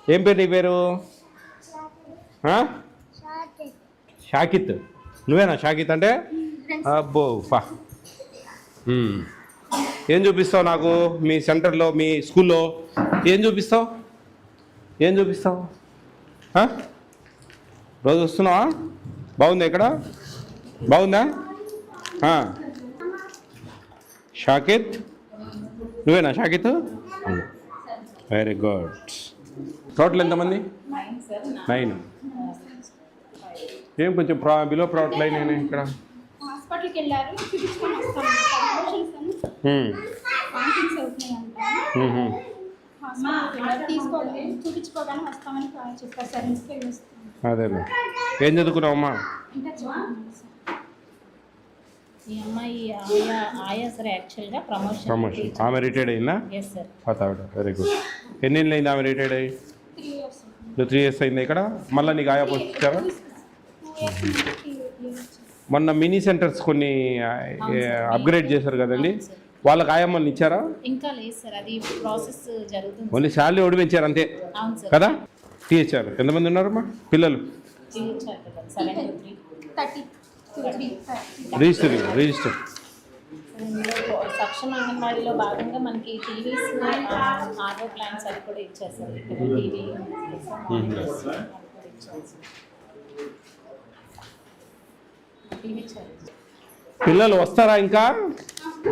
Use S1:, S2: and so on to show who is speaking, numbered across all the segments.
S1: ఏం పేరు నీ పేరు? షాకిత్. నువ్వేనా షాకిత్ అంటే? అబ్బో పా. ఏం చూపిస్తావు నాకు మీ సెంటర్లో మీ స్కూల్లో? ఏం చూపిస్తావు? రోజు వస్తున్నావా? బాగుందా ఇక్కడ? బాగుందా? షాకిత్ నువ్వేనా షాకిత్? Very good. టోటల్ ఎంతమంది? 9. ఏం కొంచెం బిలో ప్రాడక్ట్ లైన్ అయినా ఇక్కడ?
S2: హాస్పిటల్కి వెళ్ళారు, చూపించుకొని వస్తాను. తీసుకోండి, చూపించుకోగానే వస్తామని చెప్పారు సార్.
S1: అదే ఏం చదువుకున్నావమ్మా?
S3: ఈ అమ్మాయి ఆయా సార్ యాక్చువల్గా ప్రమోషన్.
S1: ఆమె రిటైర్డ్ అయిందా?
S3: Yes sir.
S1: Very good. ఎన్ని ఏళ్ళు అయింది ఆమె రిటైర్డ్ అయ్యి? 3 years అయింది. ఇక్కడ మళ్ళీ నీకు ఆయా పోస్ట్ ఇచ్చారా? మొన్న మినీ సెంటర్స్ కొన్ని అప్గ్రేడ్ చేశారు కదండి, వాళ్ళకి ఆయమ్మని ఇచ్చారా?
S3: ఇంకా లేదు సార్, అది ప్రాసెస్ జరుగుతుంది.
S1: ఓన్లీ శాలరీ ఒకటి పెంచారు అంతే కదా? టీహెచ్ఆర్ ఎంతమంది ఉన్నారమ్మా పిల్లలు? రిజిస్టర్
S3: సక్షమ అంగన్వాడీలో భాగంగా మనకి టీవీస్, ఆర్ఓ ప్లాన్స్ అది కూడా ఇచ్చారు సార్. టీవీ
S1: పిల్లలు వస్తారా? ఇంకా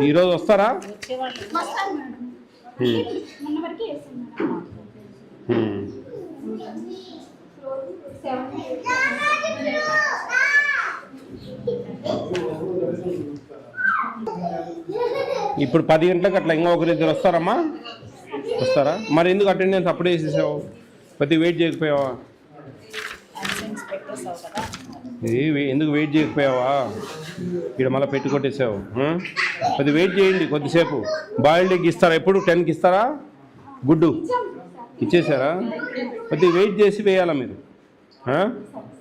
S1: ఈరోజు వస్తారా?
S3: వచ్చేవాళ్ళు
S1: ఇప్పుడు 10 గంటలకు అట్లా ఇంకా 1-2 వస్తారమ్మా? వస్తారా? మరి ఎందుకు అటెండెన్స్ అప్పుడే వేసేసావు? కొద్దిగా వెయిట్ చేయకపోయావా? ఎందుకు వెయిట్ చేయకపోయావా? ఇక్కడ మళ్ళీ పెట్టి కొట్టేసావు. కొద్ది వెయిట్ చేయండి కొద్దిసేపు. బాయిల్డ్ ఎగ్ ఇస్తారా? ఎప్పుడు 10కి ఇస్తారా? గుడ్డు ఇచ్చేసారా? కొద్దిగా వెయిట్ చేసి వేయాలా మీరు.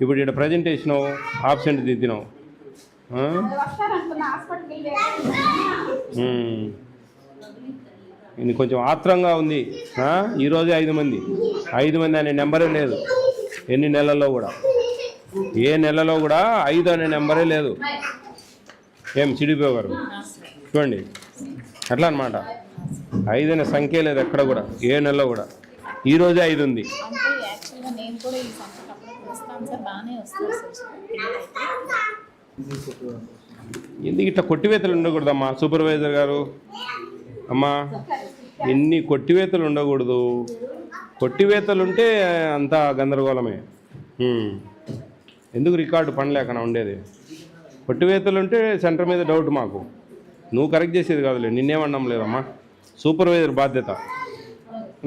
S1: ఇప్పుడు ఇక్కడ ప్రజెంటేషను ఆబ్సెంట్ దిద్దినావు. ఇది కొంచెం ఆత్రంగా ఉంది. ఈరోజే 5 మంది అనే నెంబరే లేదు. ఎన్ని నెలల్లో కూడా, ఏ నెలలో కూడా 5 అనే నెంబరే లేదు. ఏం సిడిపో గారు చూడండి, అట్లా అనమాట. 5 అనే సంఖ్య లేదు ఎక్కడ కూడా, ఏ నెలలో కూడా. ఈరోజే 5 ఉంది. ఎందుకు ఇట్లా కొట్టివేతలు ఉండకూడదమ్మా సూపర్వైజర్ గారు? అమ్మా ఎన్ని కొట్టివేతలు ఉండకూడదు. కొట్టివేతలు ఉంటే అంతా గందరగోళమే. ఎందుకు రికార్డు పనిలేకనా ఉండేది? కొట్టివేతలు ఉంటే సెంటర్ మీద డౌట్ మాకు. నువ్వు కరెక్ట్ చేసేది కాదులే, నిన్నేమన్నాం లేదమ్మా. సూపర్వైజర్ బాధ్యత.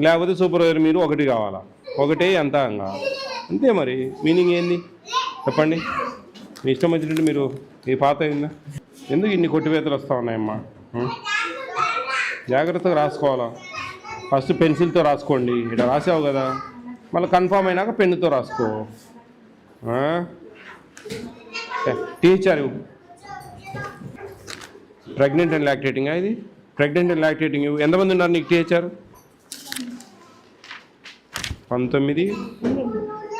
S1: లేకపోతే సూపర్వైజర్ మీరు 1 కావాలా? 1 అంతా అంతే. మరి మీనింగ్ ఏంది చెప్పండి? మీ ఇష్టం వచ్చినట్టు మీరు ఈ పాత అయిందా? ఎందుకు ఇన్ని కొట్టివేతలు వస్తూ ఉన్నాయమ్మా? జాగ్రత్తగా రాసుకోవాలా. ఫస్ట్ పెన్సిల్తో రాసుకోండి. ఇక్కడ రాసావు కదా, మళ్ళీ కన్ఫామ్ అయినాక పెన్నుతో రాసుకో. టీచర్ ప్రెగ్నెంట్ అండ్ లాక్టేటింగా? ఇది ప్రెగ్నెంట్ అండ్ లాక్టేటింగ్. ఎంతమంది ఉన్నారు నీకు టీచర్? 19,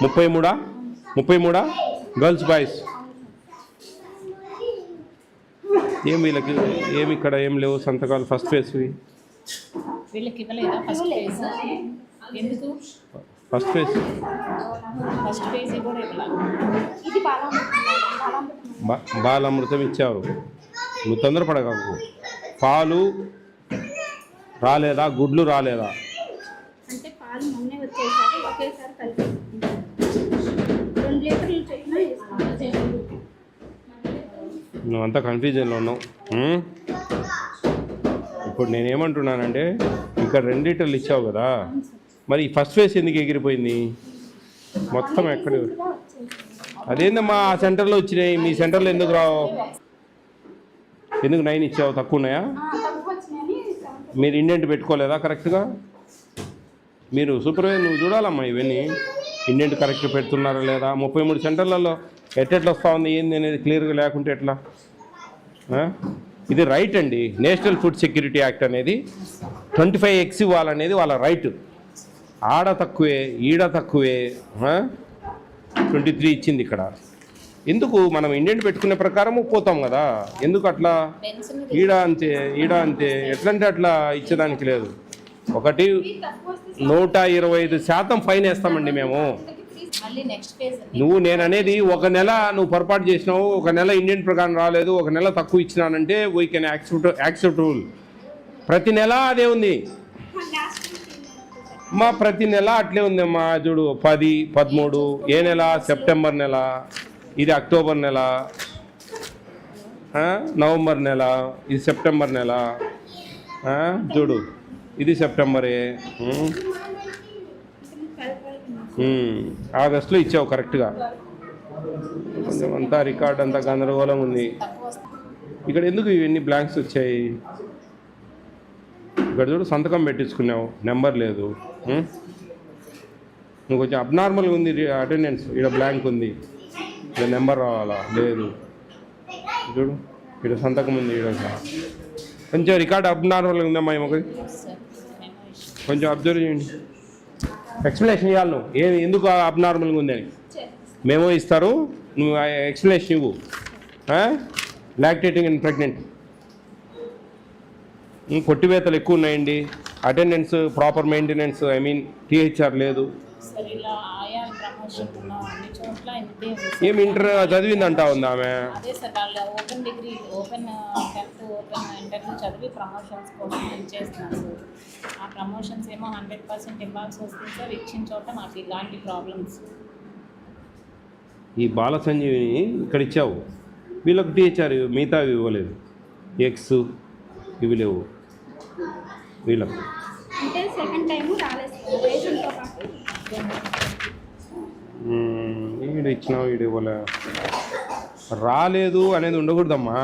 S1: 33 girls boys. ఏం వీళ్ళకి ఏమి ఇక్కడ ఏం లేవు సంతకాలు? ఫస్ట్ ఫేజ్వి
S3: వీళ్ళకి ఇవ్వలేదా? ఫస్ట్ ఫేజ్ ఎందుకు?
S1: ఫస్ట్ ఫేజ్
S3: కూడా ఇవ్వాలి.
S1: బాలామృతం ఇచ్చావు. నువ్వు తొందరపడకు. పాలు రాలేదా? గుడ్లు రాలేదా?
S2: అంటే పాలు మొన్నే వచ్చేసారి ఒకేసారి కలిపి 2 లీటర్లు చొప్పున వేస్తాను.
S1: నువ్వంతా కన్ఫ్యూజన్లో ఉన్నావు. ఇప్పుడు నేనేమంటున్నానంటే, ఇక్కడ 2 లీటర్లు ఇచ్చావు కదా, మరి ఫస్ట్ ఫేజ్ ఎందుకు ఎగిరిపోయింది మొత్తం? ఎక్కడ? అదేందమ్మా ఆ సెంటర్లో వచ్చినాయి, మీ సెంటర్లో ఎందుకు రావు? ఎందుకు 9 ఇచ్చావు? తక్కువ ఉన్నాయా? మీరు ఇండెంట్ పెట్టుకోలేదా కరెక్ట్గా? మీరు సూపర్వైజర్ నువ్వు చూడాలమ్మా ఇవన్నీ. ఇండెంట్ కరెక్ట్ పెడుతున్నారా లేదా? 33 సెంటర్లలో ఎట్లా వస్తూ ఉంది ఏంది అనేది క్లియర్గా లేకుంటే ఎట్లా? ఇది రైట్ అండి. నేషనల్ ఫుడ్ సెక్యూరిటీ యాక్ట్ అనేది 25X ఇవ్వాలనేది వాళ్ళ రైట్. ఆడ తక్కువే ఈడ తక్కువే 23 ఇచ్చింది ఇక్కడ. ఎందుకు మనం ఇండియన్ పెట్టుకునే ప్రకారం పోతాం కదా, ఎందుకు అట్లా
S3: బెన్స్ మీద
S1: ఈడ అంతే ఈడ అంతే ఎట్లంటే అట్లా ఇచ్చేదానికి లేదు. ఒకటి 125% ఫైన్ వేస్తామండి మేము.
S3: మళ్ళీ నెక్స్ట్ ఫేజ్
S1: నువ్వు నేను అనేది ఒక నెల నువ్వు పొరపాటు చేసినావు, ఒక నెల ఇండియన్ ప్రకారం రాలేదు, ఒక నెల తక్కువ ఇచ్చినానంటే వీ కెన్ యాక్సెప్ట్ రూల్. ప్రతి నెల అదే ఉంది మా, ప్రతి నెల అట్లే ఉంది అమ్మా. చూడు 10, 13 ఏ నెల? సెప్టెంబర్ నెల, ఇది అక్టోబర్ నెల, నవంబర్ నెల, ఇది సెప్టెంబర్ నెల. చూడు ఇది సెప్టెంబరే, ఆగస్టులో ఇచ్చావు కరెక్ట్గా. కొంచెం అంతా రికార్డ్ అంతా గందరగోళం ఉంది.
S3: తక్కువ వస్తుంది.
S1: ఇక్కడ ఎందుకు ఇవన్నీ బ్లాంక్స్ వచ్చాయి? ఇక్కడ చూడు సంతకం పెట్టించుకున్నావు, నెంబర్ లేదు. నువ్వు కొంచెం అబ్నార్మల్గా ఉంది అటెండెన్స్. ఇక్కడ బ్లాంక్ ఉంది, ఇక్కడ నెంబర్ రావాలా లేదు. చూడు ఇక్కడ సంతకం ఉంది, ఇక్కడ కొంచెం రికార్డ్ అబ్నార్మల్గా ఉందమ్మా. ఏమో
S3: సార్ మేము ఇష్యూ
S1: కొంచెం అబ్జర్వ్ చేయండి. ఎక్స్ప్లెనేషన్ ఇవ్వాలి నువ్వు, ఎందుకు అబ్నార్మల్గా ఉంది అని. మేమో ఇస్తారు, నువ్వు ఎక్స్ప్లెనేషన్ ఇవ్వు. లాక్టేటింగ్ అండ్ ప్రెగ్నెంట్ కొట్టివేతలు ఎక్కువ ఉన్నాయండి. Attendance proper maintenance, I mean THR లేదు.
S3: సార్ ఇలా ఆయా ప్రమోషన్ అన్ని చోట్ల ఇంతే ఉంది సార్.
S1: ఏమి ఇంటర్ చదివిందంటా ఉంది ఆమె.
S3: అదే సార్ వాళ్ళ open degree, open 10th open interview చదివి ప్రమోషన్స్ కోసం చేస్తున్నారు సార్. ఆ ప్రమోషన్స్ ఏమో 100% ఇవ్వాల్సి వస్తుంది సార్. ఇచ్చిన చోట మాకు ఇలాంటి ప్రాబ్లమ్స్.
S1: ఈ బాల సంజీవిని ఇక్కడ ఇచ్చావు, వీళ్ళకి టీహెచ్ఆర్ మిగతా ఇవ్వలేదు. ఎక్స్ ఇవి లేవు వీళ్ళకు.
S2: అంటే సెకండ్ టైం రాలేదు సార్, రేషన్తో పాటు.
S1: ఈడు ఇచ్చినావు ఈడు ఇవ్వలే. రాలేదు అనేది ఉండకూడదమ్మా.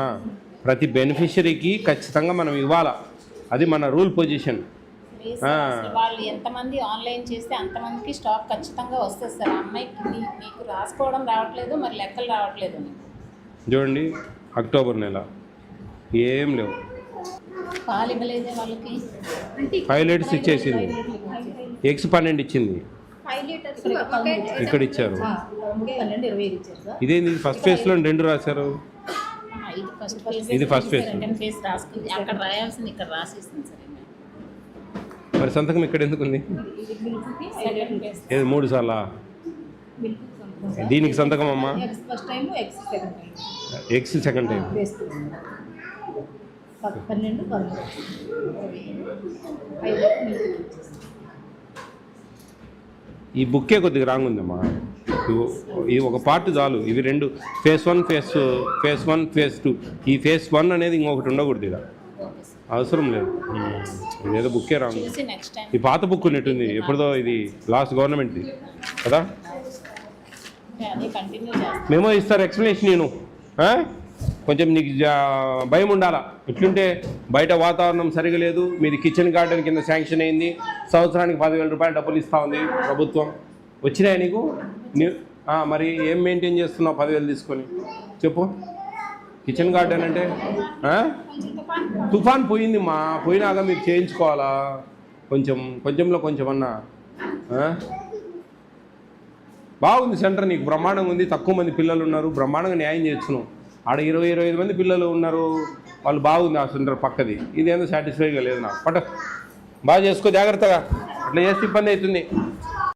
S1: ప్రతి బెనిఫిషరీకి ఖచ్చితంగా మనం ఇవ్వాలా, అది మన రూల్ పొజిషన్.
S3: లేదు సార్, అసలు వాళ్ళు ఎంతమంది ఆన్లైన్ చేస్తే అంతమందికి స్టాక్ ఖచ్చితంగా వస్తుంది సార్. ఆ అమ్మాయికి మీకు రాసుకోవడం రావట్లేదు, మరి లెక్కలు రావట్లేదు.
S1: చూడండి అక్టోబర్ నెల ఏం లేవు.
S3: పాలు ఇవ్వలేదే వాళ్ళకి.
S2: అంటే
S1: 5 లీటర్స్ ఇచ్చేసింది, ఎక్స్ 12 ఇచ్చింది,
S2: 5 లీటర్స్
S1: ఇక్కడ ఇచ్చారు.
S3: 12-25 ఇచ్చారు సార్.
S1: ఇదేంది ఫస్ట్ ఫేజ్లో 2 రాశారు.
S3: ఇది ఫస్ట్ ఫేజ్,
S1: ఇది ఫస్ట్ ఫేజ్.
S3: సెకండ్ ఫేజ్ రాసుకుంది, అక్కడ రాయాల్సింది ఇక్కడ రాసేస్తుంది సార్.
S1: మరి సంతకం ఇక్కడ ఎందుకు ఉంది?
S3: సెకండ్ ఫేజ్
S1: ఏది 3 సార్లా? దీనికి సంతకం అమ్మా.
S3: First time, X second time,
S1: X second time.
S3: 12, 13
S1: ఈ బుక్కే కొద్దిగా రాంగ్ ఉందమ్మా. ఇది ఒక పార్ట్ చాలు. ఇవి 2 ఫేజ్ 1 ఫేజ్ 1 ఫేజ్ 2. ఈ ఫేజ్ 1 అనేది ఇంకొకటి ఉండకూడదు, ఇలా
S3: ఓకే సార్.
S1: అవసరం లేదు. ఇదేదో బుక్కే రాంగ్.
S3: చూసి నెక్స్ట్ టైం
S1: ఈ పాత బుక్ ఉన్నట్టుంది, ఎప్పుడుదో ఇది లాస్ట్ గవర్నమెంట్ది కదా.
S3: అదే కంటిన్యూ చేస్తాం.
S1: మేమో ఇస్తారు ఎక్స్ప్లెనేషన్. నేను కొంచెం నీకు భయం ఉండాలా. ఇట్లుంటే బయట వాతావరణం సరిగా లేదు, మీది కిచెన్ గార్డెన్ కింద శాంక్షన్ అయింది, సంవత్సరానికి 10,000 రూపాయలు డబ్బులు ఇస్తూ ఉంది ప్రభుత్వం. వచ్చినాయి నీకు? మరి ఏం మెయింటైన్ చేస్తున్నావు 10,000 తీసుకొని చెప్పు? కిచెన్ గార్డెన్ అంటే తుఫాన్ పోయింది మా, పోయినాక మీరు చేయించుకోవాలా. కొంచెంలో కొంచెం అన్నా. బాగుంది సెంటర్, నీకు బ్రహ్మాండంగా ఉంది, తక్కువ మంది పిల్లలు ఉన్నారు, బ్రహ్మాండంగా న్యాయం చేస్తున్నావు. ఆడ 20-25 మంది పిల్లలు ఉన్నారు, వాళ్ళు బాగుంది ఆ సెంటర్ పక్కది. ఇదేందో సాటిస్ఫైగా లేదు నాకు. పట్ట బాగా చేసుకో జాగ్రత్తగా, అట్లా చేస్తే ఇబ్బంది అవుతుంది.